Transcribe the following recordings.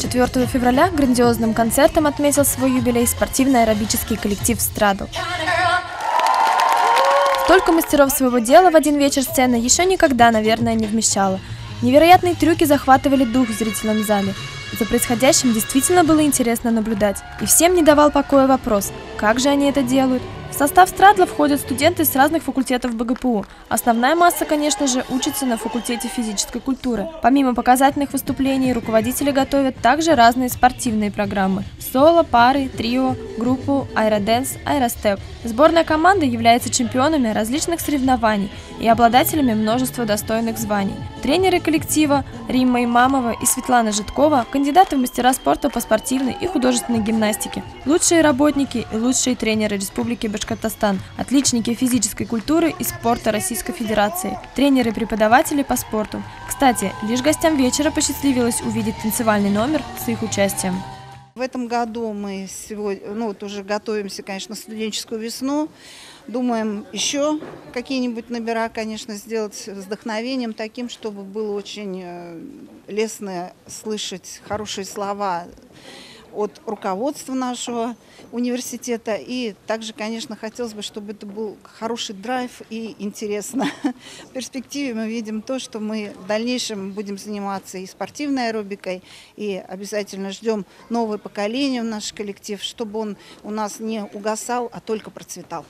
4 февраля грандиозным концертом отметил свой юбилей спортивно-аэробический коллектив «Страдл». Столько мастеров своего дела в один вечер сцена еще никогда, наверное, не вмещала. Невероятные трюки захватывали дух в зрительном зале. За происходящим действительно было интересно наблюдать. И всем не давал покоя вопрос, как же они это делают. В состав «Страдла» входят студенты с разных факультетов БГПУ. Основная масса, конечно же, учится на факультете физической культуры. Помимо показательных выступлений, руководители готовят также разные спортивные программы. Соло, пары, трио, группу, аэроденс, аэростеп. Сборная команда является чемпионами различных соревнований и обладателями множества достойных званий. Тренеры коллектива Римма Имамова и Светлана Житкова – кандидаты в мастера спорта по спортивной и художественной гимнастике. Лучшие работники и лучшие тренеры Республики Башкортостан, отличники физической культуры и спорта Российской Федерации, тренеры и преподаватели по спорту. Кстати, лишь гостям вечера посчастливилось увидеть танцевальный номер с их участием. В этом году мы сегодня, уже готовимся, конечно, на студенческую весну. Думаем еще какие-нибудь номера, конечно, сделать с вдохновением таким, чтобы было очень лестно слышать хорошие слова от руководства нашего университета. И также, конечно, хотелось бы, чтобы это был хороший драйв и интересно. В перспективе мы видим то, что мы в дальнейшем будем заниматься и спортивной аэробикой, и обязательно ждем новое поколение в наш коллектив, чтобы он у нас не угасал, а только процветал.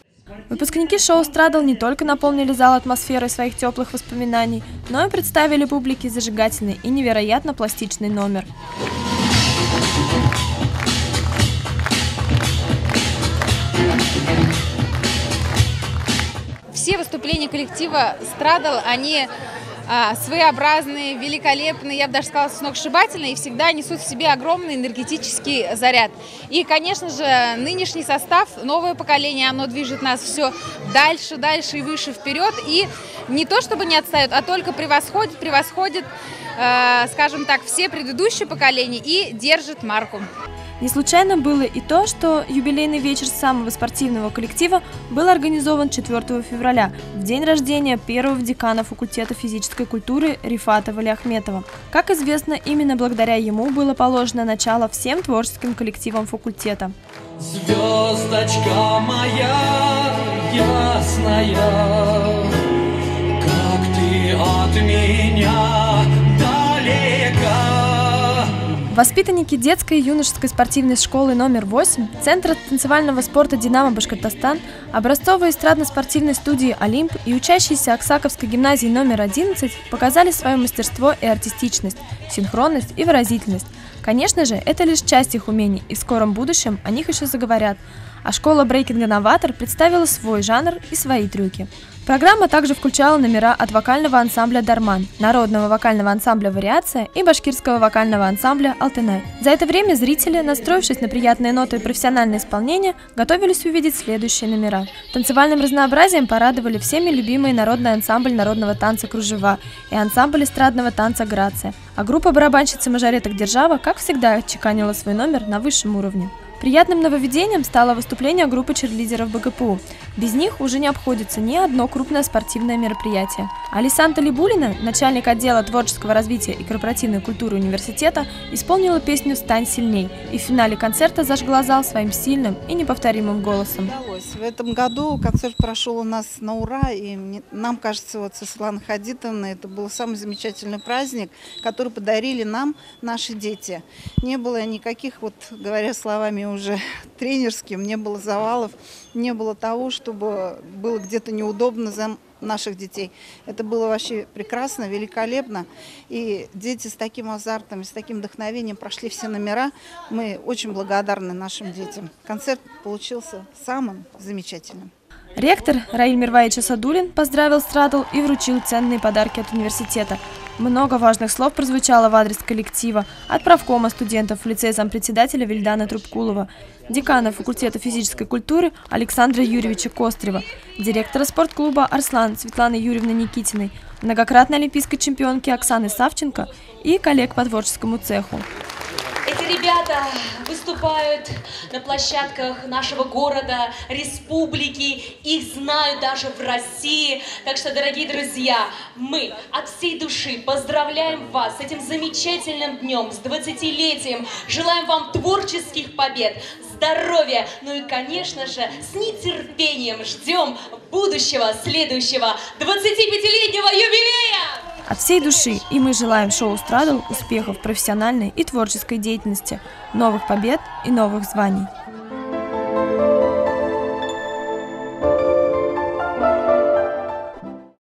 Выпускники шоу «Страдл» не только наполнили зал атмосферой своих теплых воспоминаний, но и представили публике зажигательный и невероятно пластичный номер. Все выступления коллектива «Страдл», они своеобразные, великолепные, я бы даже сказала, сногсшибательные, и всегда несут в себе огромный энергетический заряд. И, конечно же, нынешний состав, новое поколение, оно движет нас все дальше, дальше и выше вперед. И не то чтобы не отстает, а только превосходит, скажем так, все предыдущие поколения и держит марку. Не случайно было и то, что юбилейный вечер самого спортивного коллектива был организован 4 февраля, в день рождения первого декана факультета физической культуры Рифата Валиахметова. Как известно, именно благодаря ему было положено начало всем творческим коллективам факультета. Звездочка моя ясная, как ты от меня далека. Воспитанники детской и юношеской спортивной школы номер 8, Центра танцевального спорта «Динамо Башкортостан», образцовой эстрадно-спортивной студии «Олимп» и учащиеся Аксаковской гимназии номер 11 показали свое мастерство и артистичность, синхронность и выразительность. Конечно же, это лишь часть их умений, и в скором будущем о них еще заговорят. А школа брейкинга «Новатор» представила свой жанр и свои трюки. Программа также включала номера от вокального ансамбля «Дарман», народного вокального ансамбля «Вариация» и башкирского вокального ансамбля «Алтынай». За это время зрители, настроившись на приятные ноты и профессиональное исполнение, готовились увидеть следующие номера. Танцевальным разнообразием порадовали всеми любимый народный ансамбль народного танца «Кружева» и ансамбль эстрадного танца «Грация». А группа барабанщицы мажореток «Держава», как всегда, отчеканила свой номер на высшем уровне. Приятным нововведением стало выступление группы черлидеров БГПУ. Без них уже не обходится ни одно крупное спортивное мероприятие. Алисан Талибулина, начальник отдела творческого развития и корпоративной культуры университета, исполнила песню «Стань сильней» и в финале концерта зажгла зал своим сильным и неповторимым голосом. В этом году концерт прошел у нас на ура, и нам кажется, со Светланой Хадитовной это был самый замечательный праздник, который подарили нам наши дети. Не было никаких, говоря словами уже тренерским, не было завалов, не было того, чтобы было где-то неудобно за наших детей. Это было вообще прекрасно, великолепно. И дети с таким азартом, с таким вдохновением прошли все номера. Мы очень благодарны нашим детям. Концерт получился самым замечательным. Ректор Раиль Мирваевич Асадуллин поздравил «Страдл» и вручил ценные подарки от университета. Много важных слов прозвучало в адрес коллектива от правкома студентов в лице зампредседателя Вильдана Трубкулова, декана факультета физической культуры Александра Юрьевича Кострева, директора спортклуба «Арслан» Светланы Юрьевны Никитиной, многократной олимпийской чемпионки Оксаны Савченко и коллег по творческому цеху. Эти ребята выступают на площадках нашего города, республики, их знают даже в России. Так что, дорогие друзья, мы от всей души поздравляем вас с этим замечательным днем, с 20-летием. Желаем вам творческих побед, здоровья, ну и, конечно же, с нетерпением ждем будущего, следующего 25-летнего юбилея! От всей души и мы желаем шоу «Страдал» успехов в профессиональной и творческой деятельности, новых побед и новых званий.